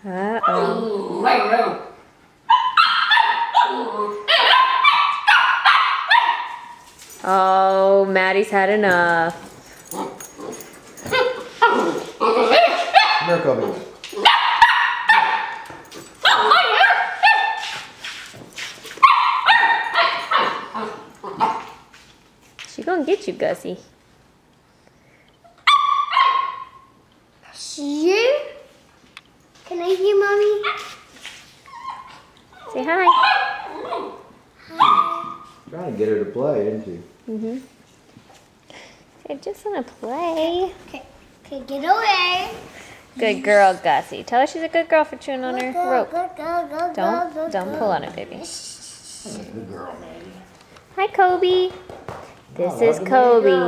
Uh-oh. Oh, Maddie's had enough. Come here, Kobe. She's gonna get you, Gussie. Here? Can I hear Mommy? Say hi. Trying to get her to play, isn't she? Mm-hmm. I just wanna play. Okay, get away. Good girl, Gussie. Tell her she's a good girl for chewing on her rope. Go, Don't pull on it, baby. Good girl, Maddie. Hi, Kobe. This is Kobe.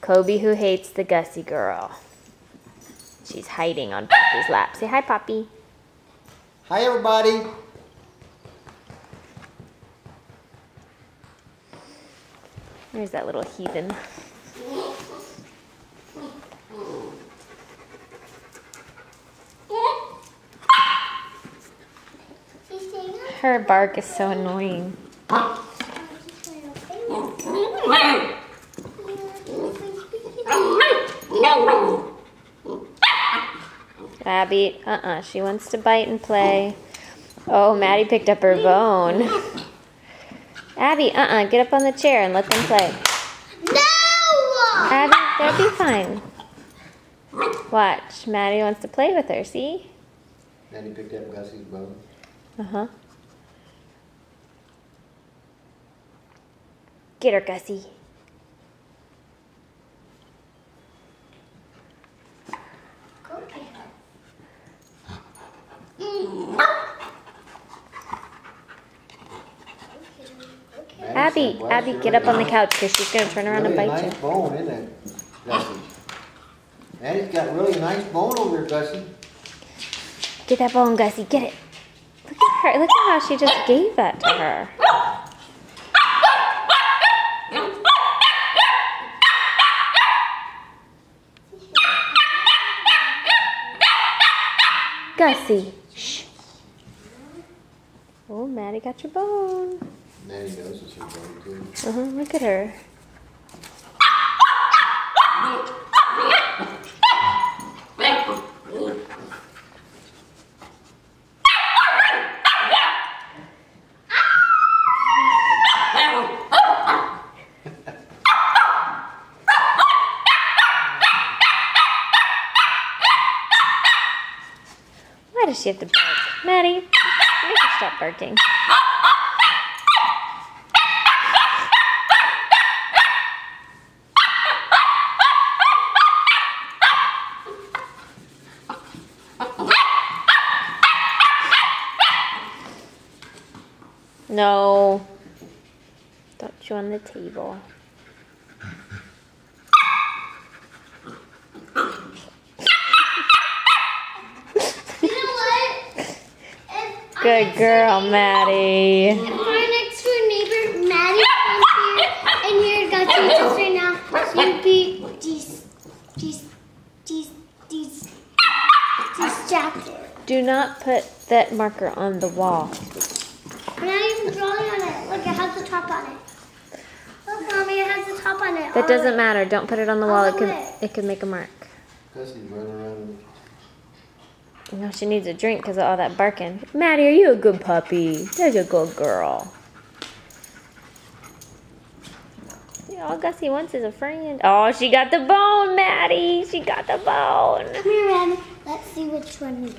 Kobe who hates the Gussie girl. She's hiding on Poppy's lap. Say hi, Poppy. Hi, everybody. There's that little heathen. Her bark is so annoying. Abby, she wants to bite and play. Oh, Maddie picked up her bone. Abby, get up on the chair and let them play. No! Abby, they'll be fine. Watch, Maddie wants to play with her, see? Maddie picked up Gussie's bone. Uh-huh. Get her, Gussie. Abby, get up on the couch because she's going to turn around and bite nice you. Bone, isn't it, Gussie? Maddie's got really nice bone over here, Gussie. Get that bone, Gussie. Get it. Look at her. Look at how she just gave that to her. Gussie. Shh. Oh, Maddie got your bone. Maddie knows it's her bone, too. Look at her. Why does she have to bark? Maddie, make her stop barking. No. Don't chew on the table. Good girl, Maddie. If our next door neighbor, Maddie, comes here and you're Gussie just right now, you'd be distracted. Do not put that marker on the wall. We're not even drawing on it. Look, it has the top on it. Look, Mommy, it has the top on it. That doesn't matter. Don't put it on the wall. All the way. It could make a mark. Gussie's running around. You know, she needs a drink because of all that barking. Maddie, are you a good puppy? There's a good girl. All Gussie wants is a friend. Oh, she got the bone, Maddie. She got the bone. Come here, Maddie. Let's see which one he is.